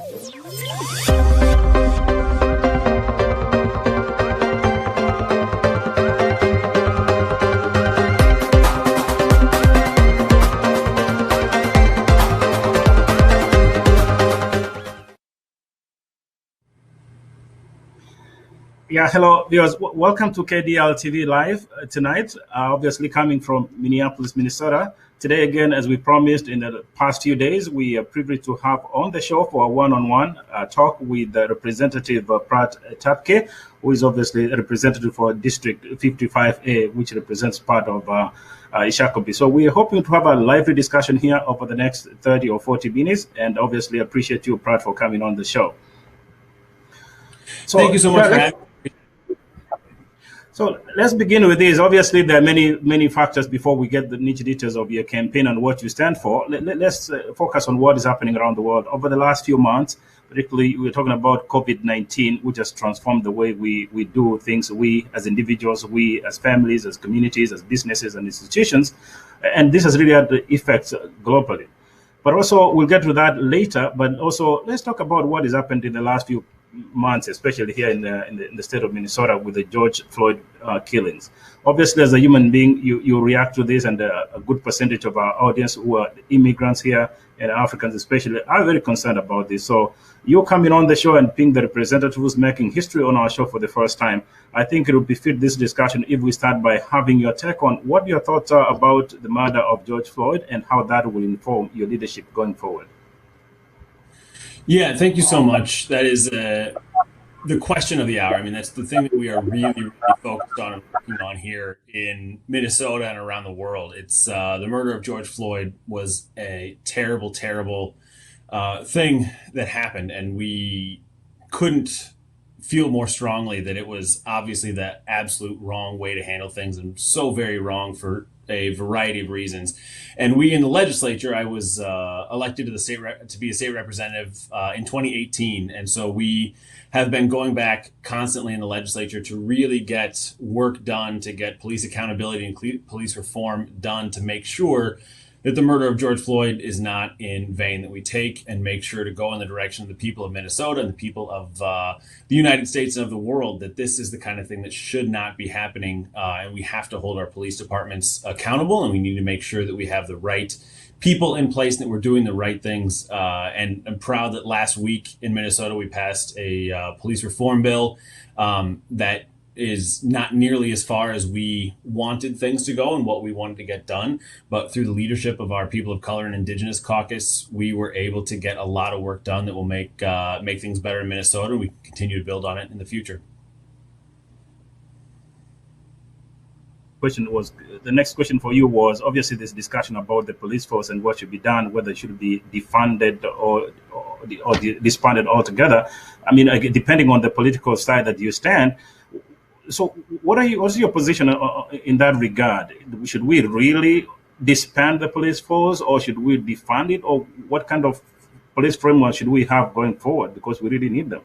Yeah, hello, viewers. Welcome to KDL TV Live tonight. Obviously, coming from Minneapolis, Minnesota. Today, again, as we promised in the past few days, we are privileged to have on the show for a one-on-one talk with Representative Pratt Tabke, who is obviously a representative for District 55A, which represents part of Shakopee. So we are hoping to have a lively discussion here over the next 30 or 40 minutes, and obviously appreciate you, Pratt, for coming on the show. So, thank you so much for having me. So let's begin with this. Obviously, there are many factors before we get the niche details of your campaign and what you stand for. Let's focus on what is happening around the world. Over the last few months, particularly, we're talking about COVID-19, which has transformed the way we do things, we as individuals, we as families, as communities, as businesses and institutions. And this has really had the effects globally. But also, we'll get to that later. But also, let's talk about what has happened in the last few months, especially here in the state of Minnesota with the George Floyd killings. Obviously, as a human being, you react to this, and a good percentage of our audience who are immigrants here and Africans especially are very concerned about this. So you coming on the show and being the representative who's making history on our show for the first time, I think it would befit this discussion if we start by having your take on what your thoughts are about the murder of George Floyd and how that will inform your leadership going forward. Yeah, thank you so much. That is the question of the hour. I mean, that's the thing that we are really focused on and working on here in Minnesota and around the world. It's the murder of George Floyd was a terrible, terrible thing that happened, and we couldn't feel more strongly that it was obviously the absolute wrong way to handle things, and so very wrong for a variety of reasons. And we in the legislature, I was elected to the to be a state representative in 2018. And so we have been going back constantly in the legislature to really get work done, to get police accountability and police reform done, to make sure that the murder of George Floyd is not in vain, that we take and make sure to go in the direction of the people of Minnesota and the people of the United States and of the world, that this is the kind of thing that should not be happening. And we have to hold our police departments accountable, and we need to make sure that we have the right people in place, and that we're doing the right things. And I'm proud that last week in Minnesota, we passed a police reform bill that is not nearly as far as we wanted things to go and what we wanted to get done. But through the leadership of our People of Color and Indigenous Caucus, we were able to get a lot of work done that will make things better in Minnesota. We continue to build on it in the future. The next question for you was obviously this discussion about the police force and what should be done, whether it should be defunded or disbanded altogether. I mean, depending on the political side that you stand. So what's your position in that regard? Should we really disband the police force, or should we defund it, or what kind of police framework should we have going forward? Because we really need them.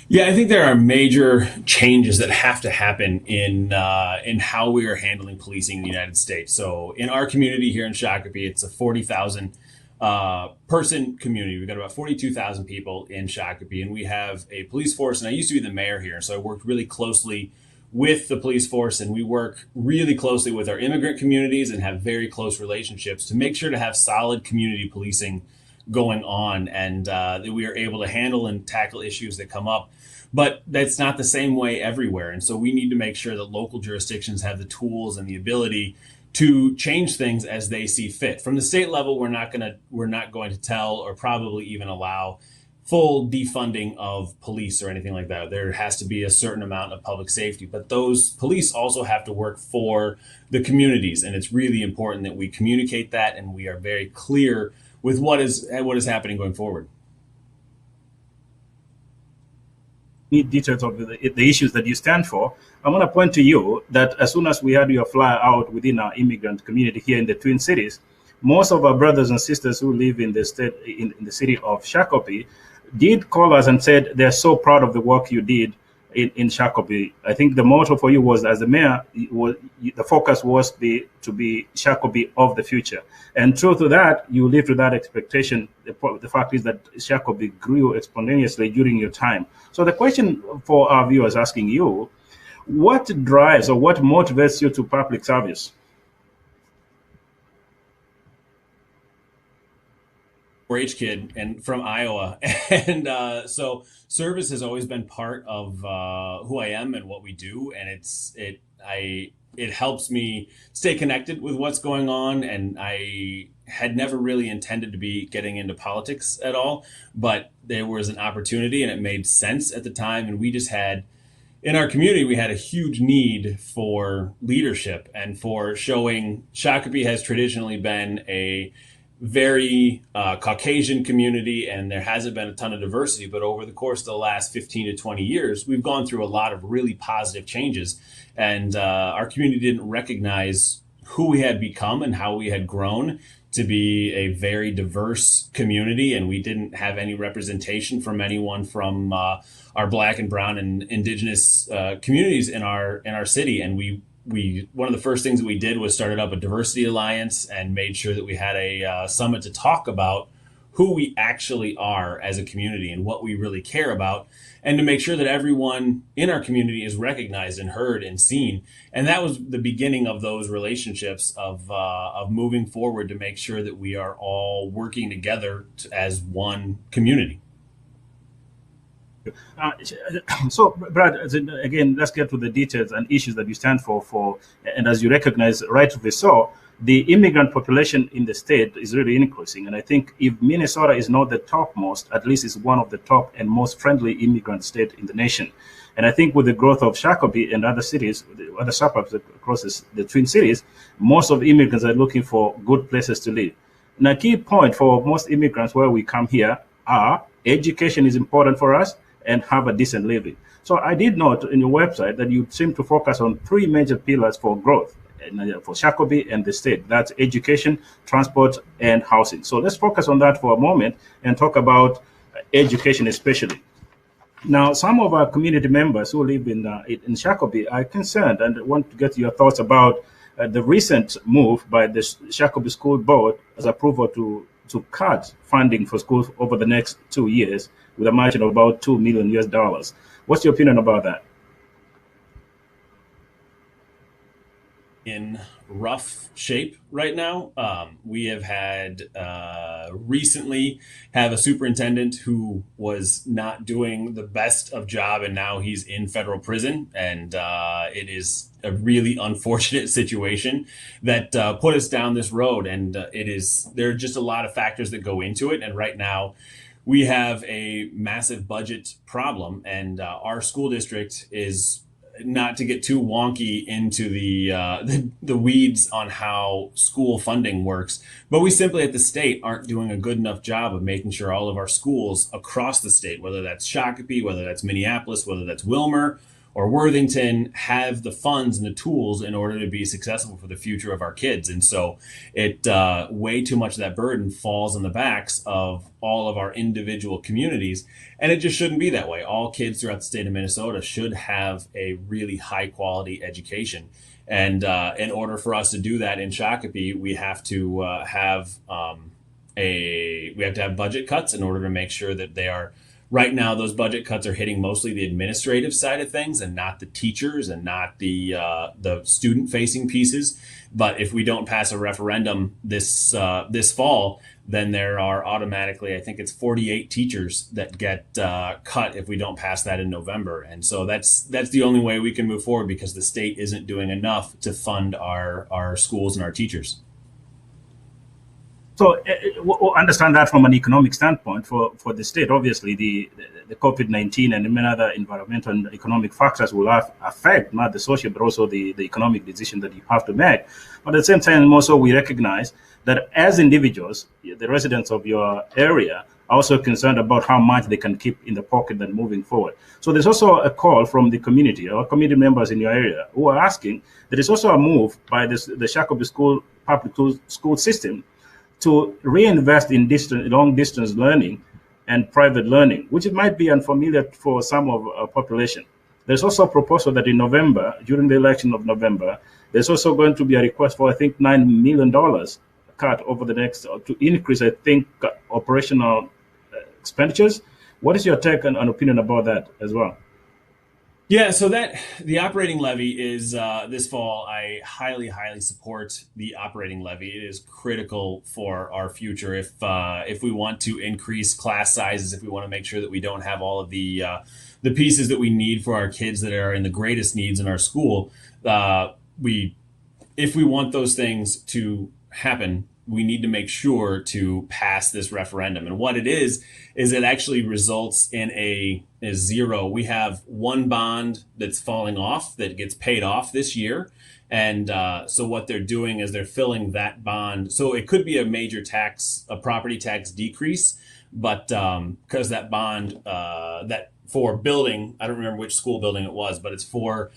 Yeah, I think there are major changes that have to happen in how we are handling policing in the United States. So in our community here in Shakopee, it's a 40,000 person community. We've got about 42,000 people in Shakopee, and we have a police force. And I used to be the mayor here, so I worked really closely with the police force, and we work really closely with our immigrant communities and have very close relationships to make sure to have solid community policing going on, and that we are able to handle and tackle issues that come up. But that's not the same way everywhere. And so we need to make sure that local jurisdictions have the tools and the ability to change things as they see fit. From the state level, we're not going to tell or probably even allow full defunding of police or anything like that. There has to be a certain amount of public safety, but those police also have to work for the communities. And it's really important that we communicate that, and we are very clear with what is happening going forward. Details of the issues that you stand for. I'm going to point to you that as soon as we had your flyer out within our immigrant community here in the Twin Cities, most of our brothers and sisters who live in the state, in the city of Shakopee, did call us and said they're so proud of the work you did in Shakopee. I think the motto for you was, as the mayor, the focus was to be Shakopee of the future. And true to that, you lived to that expectation. The fact is that Shakopee grew exponentially during your time. So the question for our viewers asking you, what drives or what motivates you to public service? H kid and from Iowa, and so service has always been part of who I am and what we do, and it helps me stay connected with what's going on. And I had never really intended to be getting into politics at all, but there was an opportunity and it made sense at the time. And we just had in our community, we had a huge need for leadership and for showing. Shakopee has traditionally been a very Caucasian community, and there hasn't been a ton of diversity. But over the course of the last 15 to 20 years, we've gone through a lot of really positive changes. And our community didn't recognize who we had become and how we had grown to be a very diverse community. And we didn't have any representation from anyone from our Black and Brown and Indigenous communities in our city. And we one of the first things that we did was started up a diversity alliance and made sure that we had a summit to talk about who we actually are as a community and what we really care about, and to make sure that everyone in our community is recognized and heard and seen. And that was the beginning of those relationships of moving forward to make sure that we are all working together as one community. So, Brad, again, let's get to the details and issues that you stand for. And as you recognize, rightfully so, the immigrant population in the state is really increasing. And I think if Minnesota is not the topmost, at least it's one of the top and most friendly immigrant state in the nation. And I think with the growth of Shakopee and other cities, other suburbs across the Twin Cities, most of immigrants are looking for good places to live. And a key point for most immigrants where we come here are education is important for us, and have a decent living. So I did note in your website that you seem to focus on three major pillars for growth for Shakopee and the state. That's education, transport, and housing. So let's focus on that for a moment and talk about education especially. Now, some of our community members who live in Shakopee are concerned and want to get your thoughts about the recent move by the Shakopee School Board as approval to cut funding for schools over the next 2 years with a margin of about $2 million US. What's your opinion about that? In rough shape right now. We have had recently have a superintendent who was not doing the best of job, and now he's in federal prison. And it is a really unfortunate situation that put us down this road. And there are just a lot of factors that go into it. And right now, we have a massive budget problem, and our school district is, not to get too wonky into the weeds on how school funding works, but we simply at the state aren't doing a good enough job of making sure all of our schools across the state, whether that's Shakopee, whether that's Minneapolis, whether that's Wilmer or Worthington, have the funds and the tools in order to be successful for the future of our kids. And so way too much of that burden falls on the backs of all of our individual communities. And it just shouldn't be that way. All kids throughout the state of Minnesota should have a really high quality education. And in order for us to do that in Shakopee, we have to have budget cuts in order to make sure that they are. Right now, those budget cuts are hitting mostly the administrative side of things and not the teachers and not the student-facing pieces. But if we don't pass a referendum this fall, then there are automatically, I think it's 48 teachers that get cut if we don't pass that in November. And so that's the only way we can move forward, because the state isn't doing enough to fund our schools and our teachers. So we'll understand that from an economic standpoint for the state. Obviously, the COVID-19 and many other environmental and economic factors will affect not the social, but also the economic decision that you have to make. But at the same time, also we recognize that as individuals, the residents of your area are also concerned about how much they can keep in the pocket and moving forward. So there's also a call from the community, or community members in your area, who are asking that there's also a move by the Shakopee public school system to reinvest in long-distance learning and private learning, which it might be unfamiliar for some of our population. There's also a proposal that in November, during the election of November, there's also going to be a request for, I think, $9 million cut over the next to increase, I think, operational expenditures. What is your take and opinion about that as well? Yeah, so that the operating levy is this fall. I highly, highly support the operating levy. It is critical for our future. If we want to increase class sizes, if we want to make sure that we don't have all of the pieces that we need for our kids that are in the greatest needs in our school, we if we want those things to happen, we need to make sure to pass this referendum. And what it is it actually results in a zero. We have one bond that's falling off that gets paid off this year. And so what they're doing is they're filling that bond. So it could be a major tax, a property tax decrease, but because that bond, that for building, I don't remember which school building it was, but it's for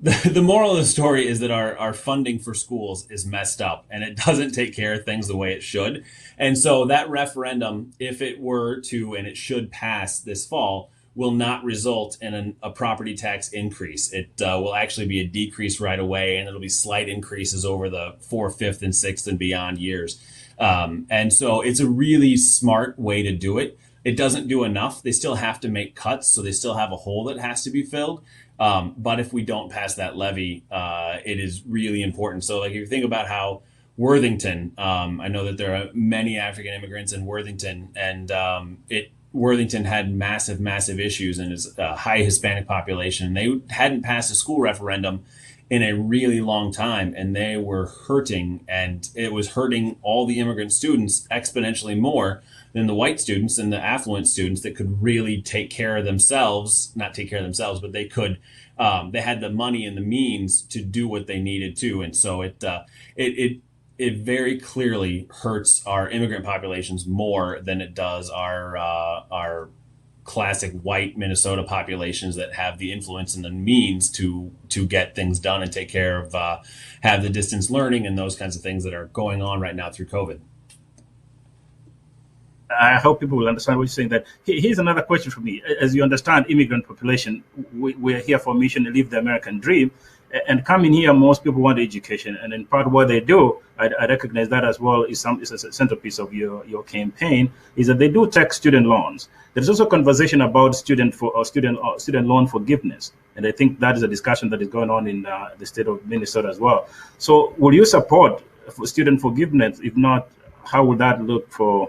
the moral of the story is that our funding for schools is messed up and it doesn't take care of things the way it should. And so that referendum, if it were to, and it should pass this fall, will not result in a property tax increase. It will actually be a decrease right away, and it'll be slight increases over the fourth, fifth, and sixth and beyond years. And so it's a really smart way to do it. It doesn't do enough. They still have to make cuts, so they still have a hole that has to be filled. But if we don't pass that levy, it is really important. So, like, if you think about how Worthington, I know that there are many African immigrants in Worthington, and Worthington had massive, massive issues and is a high Hispanic population. They hadn't passed a school referendum in a really long time, and they were hurting, and it was hurting all the immigrant students exponentially more than the white students and the affluent students that could really take care of themselves, not take care of themselves, but they could, they had the money and the means to do what they needed to. And so it very clearly hurts our immigrant populations more than it does our classic white Minnesota populations that have the influence and the means to get things done and take care of have the distance learning and those kinds of things that are going on right now through COVID. I hope people will understand what you're saying. That here's another question for me. As you understand, immigrant population, we're here for a mission to live the American dream. And coming here, most people want education, and in part, what they do, I recognize that as well. Is a centerpiece of your campaign. Is that they do take student loans. There's also conversation about student loan forgiveness, and I think that is a discussion that is going on in the state of Minnesota as well. So, will you support for student forgiveness? If not, how would that look for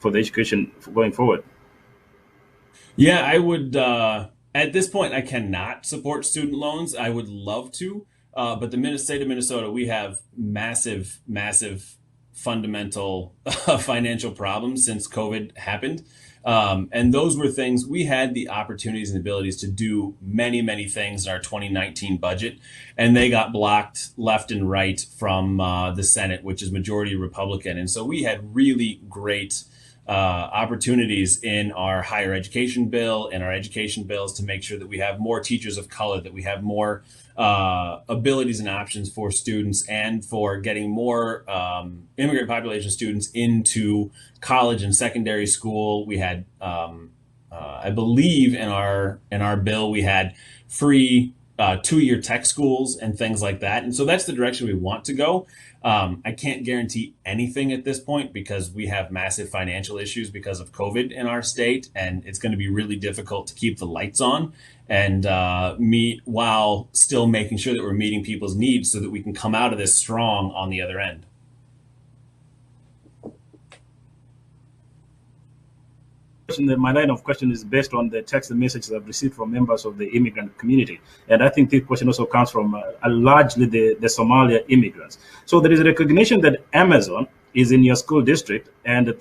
the education going forward? Yeah, I would. At this point, I cannot support student loans. I would love to, but the state of Minnesota, we have massive, massive fundamental financial problems since COVID happened. And those were things we had the opportunities and abilities to do many, many things in our 2019 budget, and they got blocked left and right from the Senate, which is majority Republican. And so we had really great opportunities in our higher education bill and our education bills to make sure that we have more teachers of color, that we have more abilities and options for students, and for getting more immigrant population students into college and secondary school. We had, I believe, in our bill, we had free 2-year tech schools and things like that. And so that's the direction we want to go. I can't guarantee anything at this point because we have massive financial issues because of COVID in our state, and it's going to be really difficult to keep the lights on and meet while still making sure that we're meeting people's needs so that we can come out of this strong on the other end. My line of question is based on the text and messages I've received from members of the immigrant community. And I think this question also comes from largely the Somalia immigrants. So there is a recognition that Amazon is in your school district, and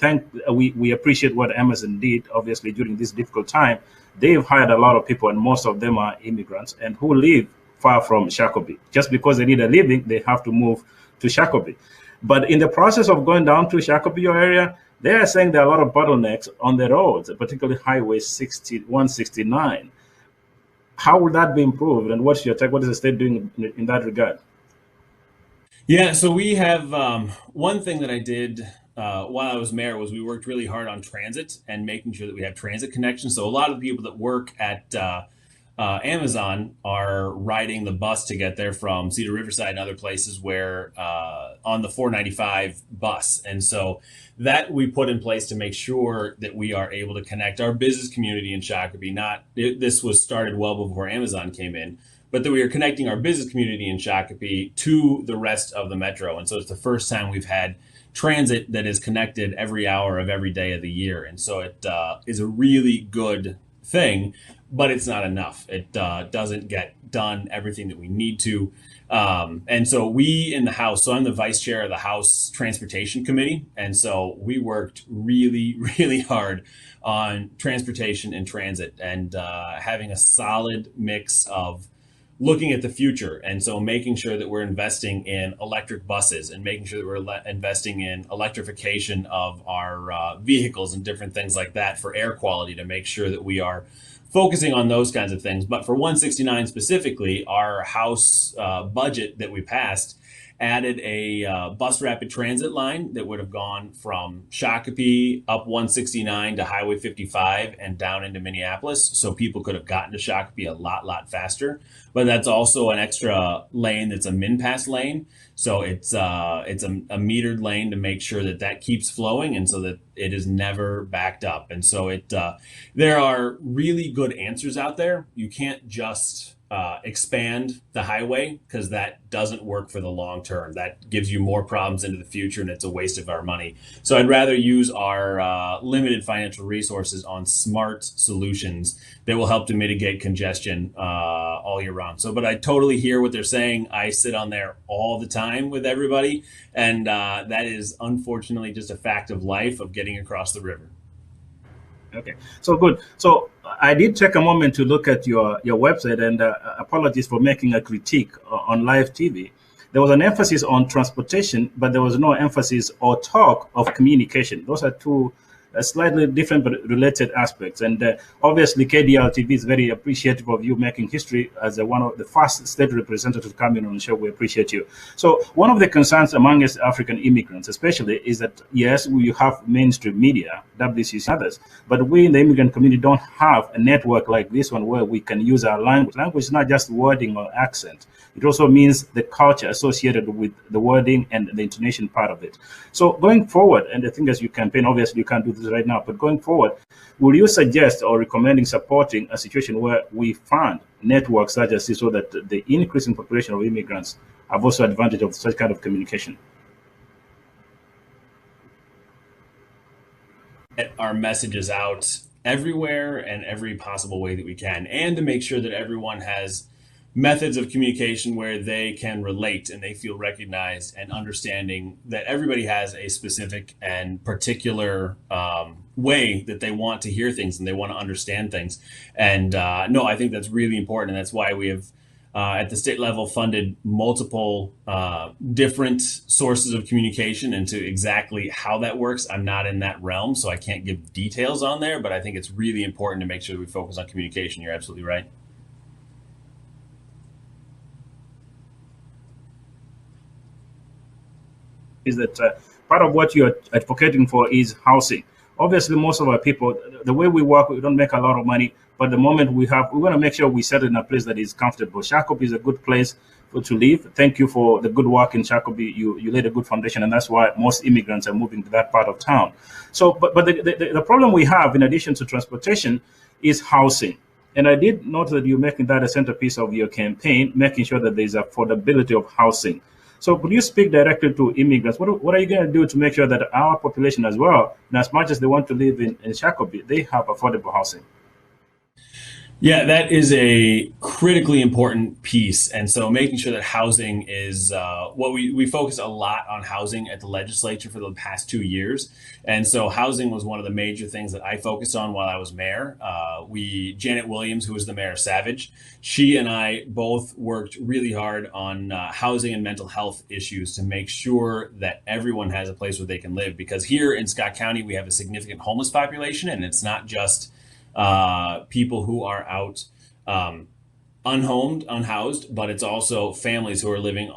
we appreciate what Amazon did, obviously, during this difficult time. They've hired a lot of people, and most of them are immigrants and who live far from Shakopee. Just because they need a living, they have to move to Shakopee. But in the process of going down to Shakopee, your area, they are saying there are a lot of bottlenecks on the roads, particularly Highway 169. How will that be improved, and what's your take? What is the state doing in that regard? Yeah, so we have one thing that I did while I was mayor was we worked really hard on transit and making sure that we have transit connections. So a lot of the people that work at Amazon are riding the bus to get there from Cedar Riverside and other places where on the 495 bus. And so that we put in place to make sure that we are able to connect our business community in Shakopee. This was started well before Amazon came in, but that we are connecting our business community in Shakopee to the rest of the metro. And so it's the first time we've had transit that is connected every hour of every day of the year. And so it is a really good thing, but it's not enough. It doesn't get done everything that we need to. And so we in the House, so I'm the vice chair of the House Transportation Committee. And so we worked really, really hard on transportation and transit and having a solid mix of looking at the future. And so making sure that we're investing in electric buses and making sure that we're investing in electrification of our vehicles and different things like that for air quality to make sure that we are focusing on those kinds of things. But for 169 specifically, our House budget that we passed added a bus rapid transit line that would have gone from Shakopee up 169 to Highway 55 and down into Minneapolis, so people could have gotten to Shakopee a lot faster. But that's also an extra lane that's a min pass lane, so it's a metered lane to make sure that that keeps flowing and so that it is never backed up. And so there are really good answers out there. You can't just expand the highway because that doesn't work for the long term. That gives you more problems into the future and it's a waste of our money. So I'd rather use our limited financial resources on smart solutions that will help to mitigate congestion all year round. So, but I totally hear what they're saying. I sit on there all the time with everybody, and that is unfortunately just a fact of life of getting across the river. Okay, so good. So I did take a moment to look at your website, and apologies for making a critique on live TV. There was an emphasis on transportation, but there was no emphasis or talk of communication. Those are two slightly different but related aspects. And obviously, KDL TV is very appreciative of you making history as one of the first state representatives coming on the show. We appreciate you. So one of the concerns among us African immigrants, especially, is that, yes, we have mainstream media, WCC and others, but we in the immigrant community don't have a network like this one where we can use our language. Language is not just wording or accent. It also means the culture associated with the wording and the intonation part of it. So going forward, and the thing as you campaign, obviously you can't do this right now, but going forward, will you suggest or recommending supporting a situation where we fund networks such as this so that the increasing population of immigrants have also advantage of such kind of communication? Get our messages out everywhere and every possible way that we can, and to make sure that everyone has methods of communication where they can relate and they feel recognized, and understanding that everybody has a specific and particular way that they want to hear things and they want to understand things. And no, I think that's really important. And that's why we have at the state level funded multiple different sources of communication. And to exactly how that works, I'm not in that realm, so I can't give details on there, but I think it's really important to make sure that we focus on communication. You're absolutely right. Is that part of what you're advocating for is housing. Obviously, most of our people, the way we work, we don't make a lot of money, but the moment we want to make sure we settle in a place that is comfortable. Shakopee is a good place to live. Thank you for the good work in Shakopee. You laid a good foundation, and that's why most immigrants are moving to that part of town. So, but the problem we have, in addition to transportation, is housing. And I did note that you're making that a centerpiece of your campaign, making sure that there's affordability of housing. So could you speak directly to immigrants? What are you going to do to make sure that our population as well, and as much as they want to live in Shakopee, they have affordable housing? Yeah, that is a critically important piece. And so making sure that housing is what we focus a lot on housing at the legislature for the past 2 years. And so housing was one of the major things that I focused on while I was mayor. Janet Williams, who was the mayor of Savage, she and I both worked really hard on housing and mental health issues to make sure that everyone has a place where they can live. Because here in Scott County, we have a significant homeless population, and it's not just people who are out unhomed, unhoused, but it's also families who are living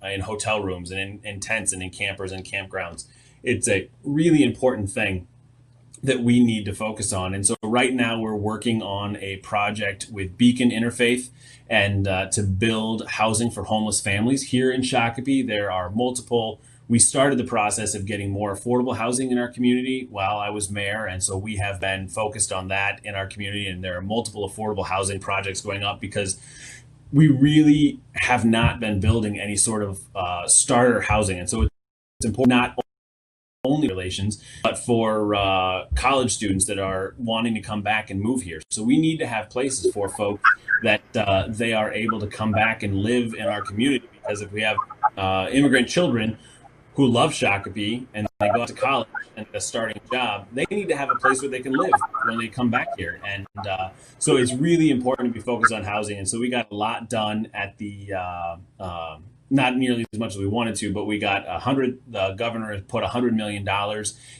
in hotel rooms and in tents and in campers and campgrounds. It's a really important thing. that we need to focus on. And so right now we're working on a project with Beacon Interfaith and to build housing for homeless families here in Shakopee. There are multiple. We started the process of getting more affordable housing in our community while I was mayor, and so we have been focused on that in our community. And there are multiple affordable housing projects going up because we really have not been building any sort of starter housing, and so it's important not only relations, but for college students that are wanting to come back and move here. So we need to have places for folks that they are able to come back and live in our community. Because if we have immigrant children who love Shakopee and they go out to college and get a starting job, they need to have a place where they can live when they come back here. And so it's really important to be focused on housing. And so we got a lot done at the not nearly as much as we wanted to, but we got the governor has put $100 million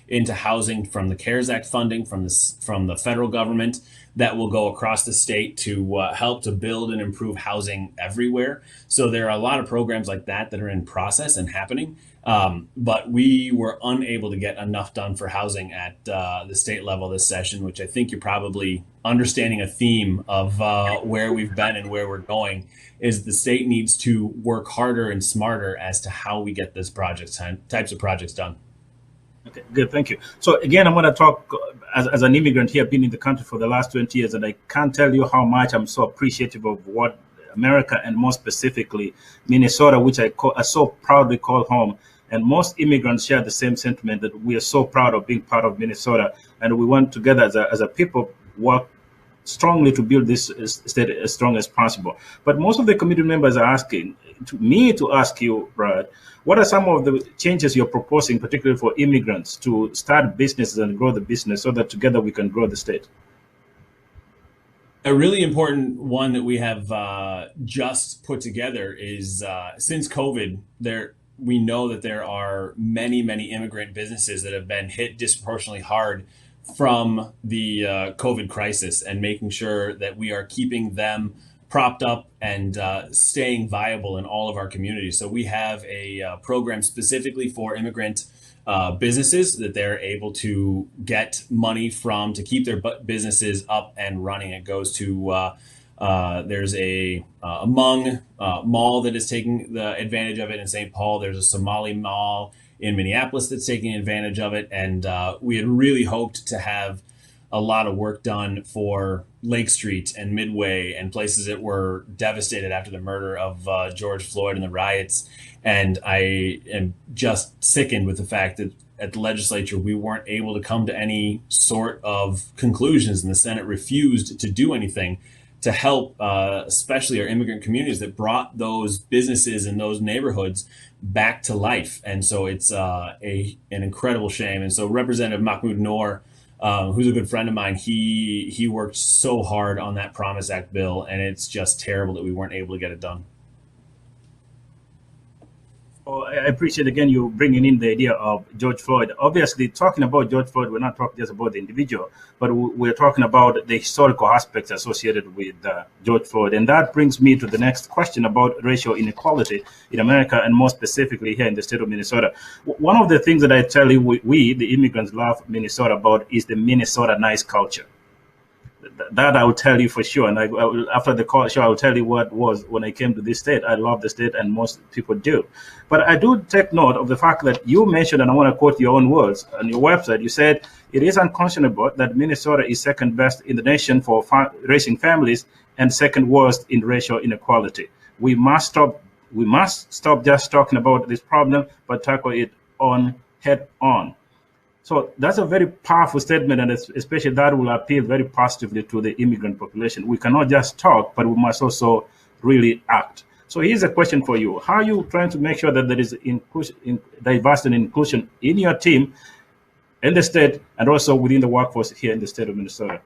into housing from the CARES Act funding from the federal government that will go across the state to help to build and improve housing everywhere. So there are a lot of programs like that that are in process and happening. But we were unable to get enough done for housing at the state level this session, which I think you're probably understanding a theme of where we've been and where we're going, is the state needs to work harder and smarter as to how we get this types of projects done. Okay, good, thank you. So again, I'm going to talk as an immigrant here, been in the country for the last 20 years, and I can't tell you how much I'm so appreciative of what America, and more specifically Minnesota, which I so proudly call home. And most immigrants share the same sentiment that we are so proud of being part of Minnesota, and we want together as a people work strongly to build this state as strong as possible. But most of the community members are asking me to ask you, Brad, what are some of the changes you're proposing, particularly for immigrants, to start businesses and grow the business so that together we can grow the state? A really important one that we have just put together is since COVID, we know that there are many, many immigrant businesses that have been hit disproportionately hard from the COVID crisis, and making sure that we are keeping them propped up and staying viable in all of our communities. So we have a program specifically for immigrant businesses that they're able to get money from to keep their businesses up and running. It goes to there's a Hmong mall that is taking the advantage of it in St. Paul. There's a Somali mall in Minneapolis that's taking advantage of it. And we had really hoped to have a lot of work done for Lake Street and Midway and places that were devastated after the murder of George Floyd and the riots. And I am just sickened with the fact that at the legislature, we weren't able to come to any sort of conclusions, and the Senate refused to do anything to help, especially our immigrant communities that brought those businesses in those neighborhoods back to life. And so it's an incredible shame. And so Representative Mahmoud Noor, who's a good friend of mine, he worked so hard on that Promise Act bill, and it's just terrible that we weren't able to get it done. Oh, I appreciate again you bringing in the idea of George Floyd. Obviously, talking about George Floyd, we're not talking just about the individual, but we're talking about the historical aspects associated with George Floyd. And that brings me to the next question about racial inequality in America, and more specifically here in the state of Minnesota. One of the things that I tell you we the immigrants, love Minnesota about is the Minnesota nice culture. That I will tell you for sure. And after the call show, I will tell you what was when I came to this state. I love the state, and most people do. But I do take note of the fact that you mentioned, and I want to quote your own words on your website. You said it is unconscionable that Minnesota is second best in the nation for raising families and second worst in racial inequality. We must stop. We must stop just talking about this problem, but tackle it head on. So that's a very powerful statement, and especially that will appeal very positively to the immigrant population. We cannot just talk, but we must also really act. So here's a question for you. How are you trying to make sure that there is diversity and inclusion in your team, in the state, and also within the workforce here in the state of Minnesota?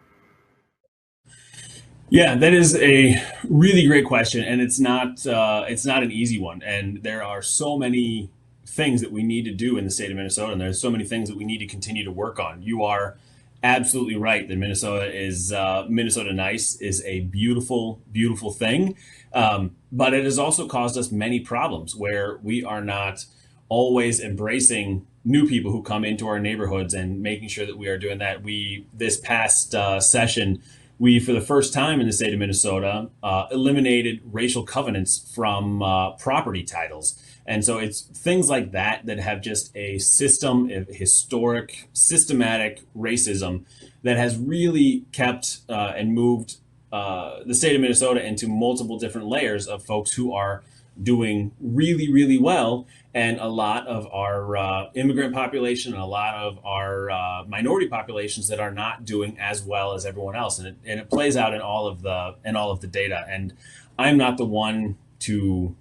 Yeah, that is a really great question, and it's not an easy one. And there are so many things that we need to do in the state of Minnesota, and there's so many things that we need to continue to work on. You are absolutely right that Minnesota nice is a beautiful, beautiful thing, but it has also caused us many problems where we are not always embracing new people who come into our neighborhoods and making sure that we are doing that. We this past session, we for the first time in the state of Minnesota eliminated racial covenants from property titles. And so it's things like that that have just a system of historic, systematic racism that has really kept and moved the state of Minnesota into multiple different layers of folks who are doing really, really well. And a lot of our immigrant population and a lot of our minority populations that are not doing as well as everyone else. And it plays out in all of the data. And I'm not the one to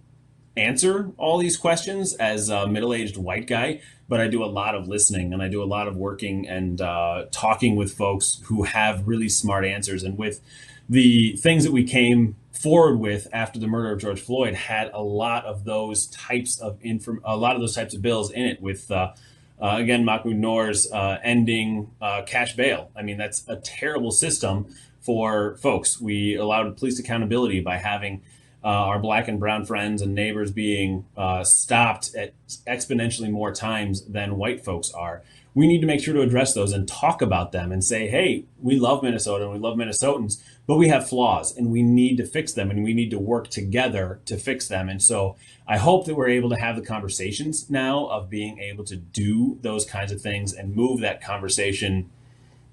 answer all these questions as a middle-aged white guy, but I do a lot of listening and I do a lot of working and talking with folks who have really smart answers. And with the things that we came forward with after the murder of George Floyd had a lot of those types of bills in it with again, Mahmoud Noor's ending cash bail. I mean, that's a terrible system for folks. We allowed police accountability by having our black and brown friends and neighbors being stopped at exponentially more times than white folks are. We need to make sure to address those and talk about them and say, hey, we love Minnesota and we love Minnesotans, but we have flaws and we need to fix them and we need to work together to fix them. And so I hope that we're able to have the conversations now of being able to do those kinds of things and move that conversation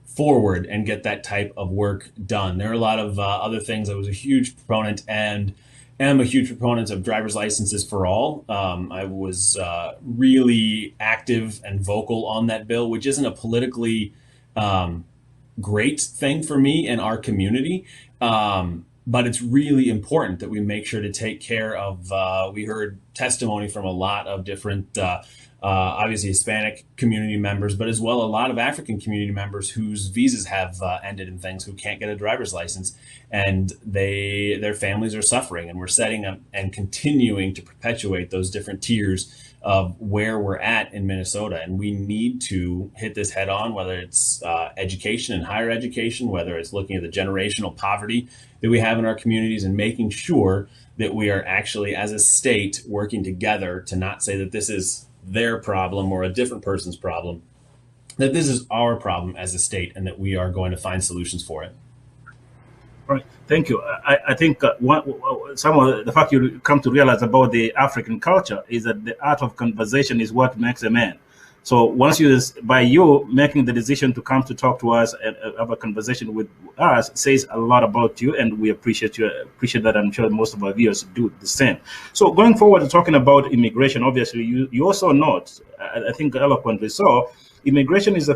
forward and get that type of work done. There are a lot of other things. I was a huge proponent and am a huge proponent of driver's licenses for all. I was really active and vocal on that bill, which isn't a politically great thing for me and our community. But it's really important that we make sure to take care of, we heard testimony from a lot of different, obviously Hispanic community members, but as well a lot of African community members whose visas have ended and things, who can't get a driver's license, and their families are suffering. And we're setting up and continuing to perpetuate those different tiers of where we're at in Minnesota. And we need to hit this head on, whether it's education and higher education, whether it's looking at the generational poverty that we have in our communities and making sure that we are actually, as a state, working together to not say that this is their problem or a different person's problem, that this is our problem as a state and that we are going to find solutions for it. Right. Thank you. I think some of the fact you come to realize about the African culture is that the art of conversation is what makes a man. So once by you making the decision to come to talk to us and have a conversation with us, says a lot about you, and we appreciate that. I'm sure most of our viewers do the same. So going forward, talking about immigration, obviously you also note, I think eloquently so, immigration is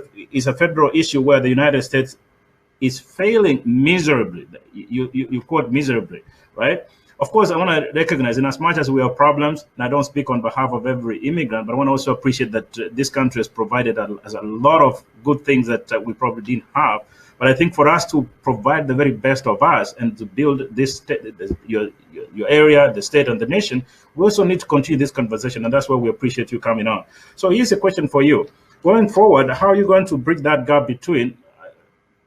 a federal issue where the United States is failing miserably. You quote miserably, right? Of course, I want to recognize, in as much as we have problems, and I don't speak on behalf of every immigrant, but I want to also appreciate that this country has provided a lot of good things that we probably didn't have. But I think for us to provide the very best of us and to build this your area, the state, and the nation, we also need to continue this conversation, and that's why we appreciate you coming on. So here's a question for you. Going forward, how are you going to bridge that gap between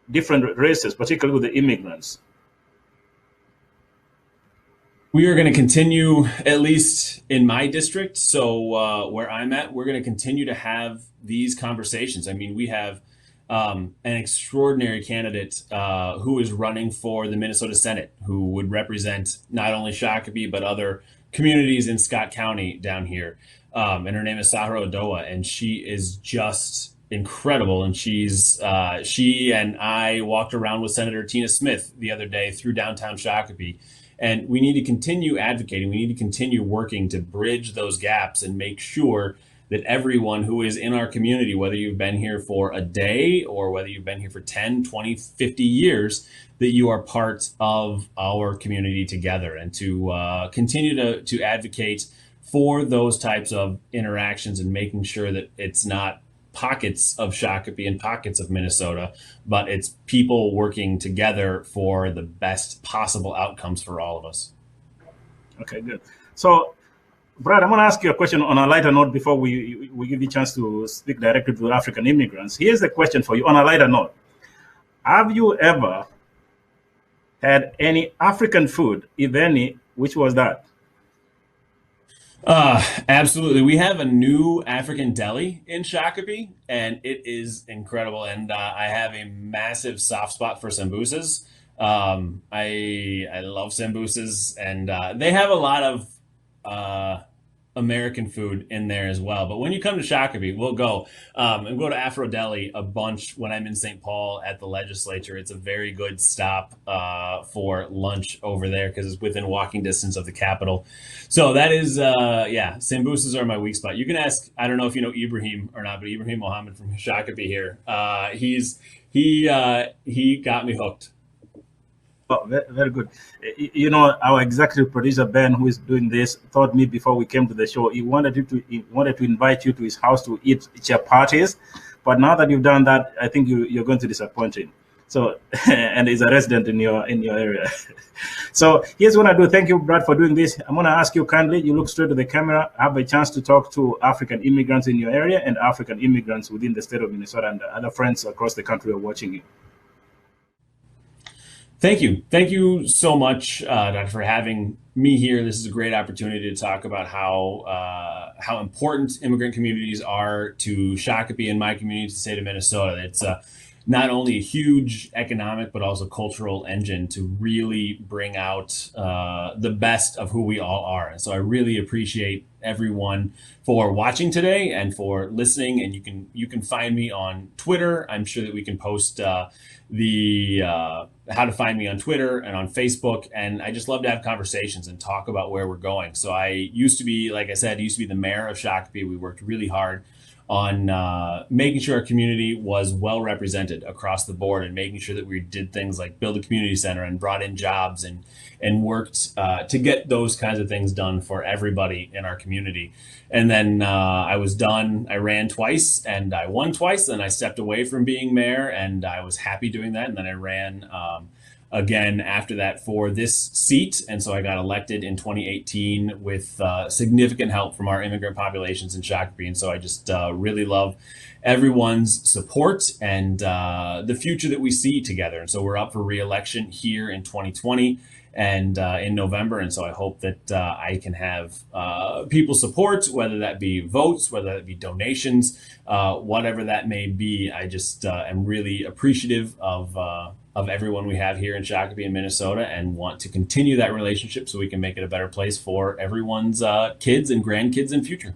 different races, particularly with the immigrants? We are going to continue, at least in my district, so where I'm at, we're going to continue to have these conversations. I mean, we have an extraordinary candidate who is running for the Minnesota Senate, who would represent not only Shakopee, but other communities in Scott County down here. And her name is Sahara Odoa, and she is just incredible. And she and I walked around with Senator Tina Smith the other day through downtown Shakopee. And we need to continue advocating. We need to continue working to bridge those gaps and make sure that everyone who is in our community, whether you've been here for a day or whether you've been here for 10, 20, 50 years, that you are part of our community together, and to continue to advocate for those types of interactions and making sure that it's not pockets of Shakopee and pockets of Minnesota, but it's people working together for the best possible outcomes for all of us. Okay, good. So, Brad, I'm going to ask you a question on a lighter note before we give you a chance to speak directly to African immigrants. Here's the question for you on a lighter note. Have you ever had any African food, if any? Which was that? Absolutely. We have a new African deli in Shakopee, and it is incredible. And I have a massive soft spot for sambusas. I love sambusas, and they have a lot of uh, American food in there as well. But when you come to Shakopee, we'll go and go to Afro Deli a bunch when I'm in St. Paul at the legislature. It's a very good stop for lunch over there because it's within walking distance of the Capitol. So that is, yeah, sambusas are my weak spot. You can ask, I don't know if you know Ibrahim or not, but Ibrahim Mohammed from Shakopee here. He got me hooked. Oh, very good. You know, our executive producer Ben, who is doing this, told me before we came to the show he wanted to invite you to his house to eat parties, but now that you've done that, I think you're going to disappoint him. So, and he's a resident in your area. So here's what I do. Thank you, Brad, for doing this. I'm going to ask you kindly. You look straight to the camera. Have a chance to talk to African immigrants in your area and African immigrants within the state of Minnesota and other friends across the country who are watching you. Thank you. Thank you so much, Doctor, for having me here. This is a great opportunity to talk about how important immigrant communities are to Shakopee and my community, to the state of Minnesota. It's not only a huge economic but also cultural engine to really bring out the best of who we all are. And so I really appreciate everyone for watching today and for listening. And you can find me on Twitter. I'm sure that we can post the how to find me on Twitter and on Facebook. And I just love to have conversations and talk about where we're going. So I used to be, like I said, used to be the mayor of Shakopee. We worked really hard on making sure our community was well represented across the board and making sure that we did things like build a community center and brought in jobs and worked to get those kinds of things done for everybody in our community. And then I was done. I ran twice and I won twice. Then I stepped away from being mayor and I was happy doing that. And then I ran again after that for this seat. And so I got elected in 2018 with significant help from our immigrant populations in Shakopee. And so I just really love everyone's support and the future that we see together. And so we're up for re-election here in 2020 and in November. And so I hope that I can have people's support, whether that be votes, whether that be donations, whatever that may be. I just am really appreciative of everyone we have here in Shakopee and Minnesota and want to continue that relationship so we can make it a better place for everyone's kids and grandkids in future.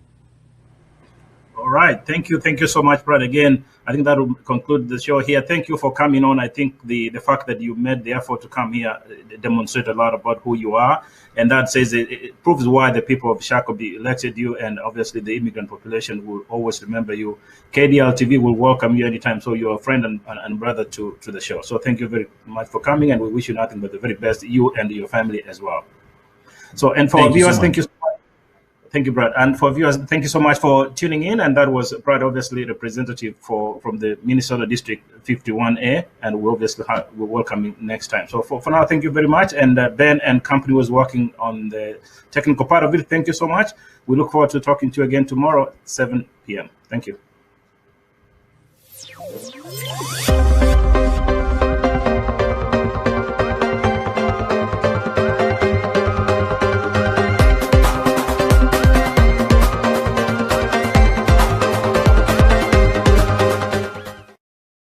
All right. Thank you. Thank you so much, Brad. Again, I think that will conclude the show here. Thank you for coming on. I think the fact that you made the effort to come here demonstrates a lot about who you are. And that says it proves why the people of Shakopee elected you. And obviously the immigrant population will always remember you. KDL TV will welcome you anytime. So you're a friend and brother to the show. So thank you very much for coming. And we wish you nothing but the very best, you and your family as well. So, and for our viewers, thank you so much. Thank you, Brad. And for viewers, thank you so much for tuning in. And that was Brad, obviously representative from the Minnesota District 51A. And we obviously will welcome you next time. So for now, thank you very much. And Ben and company was working on the technical part of it. Thank you so much. We look forward to talking to you again tomorrow at 7 p.m. Thank you.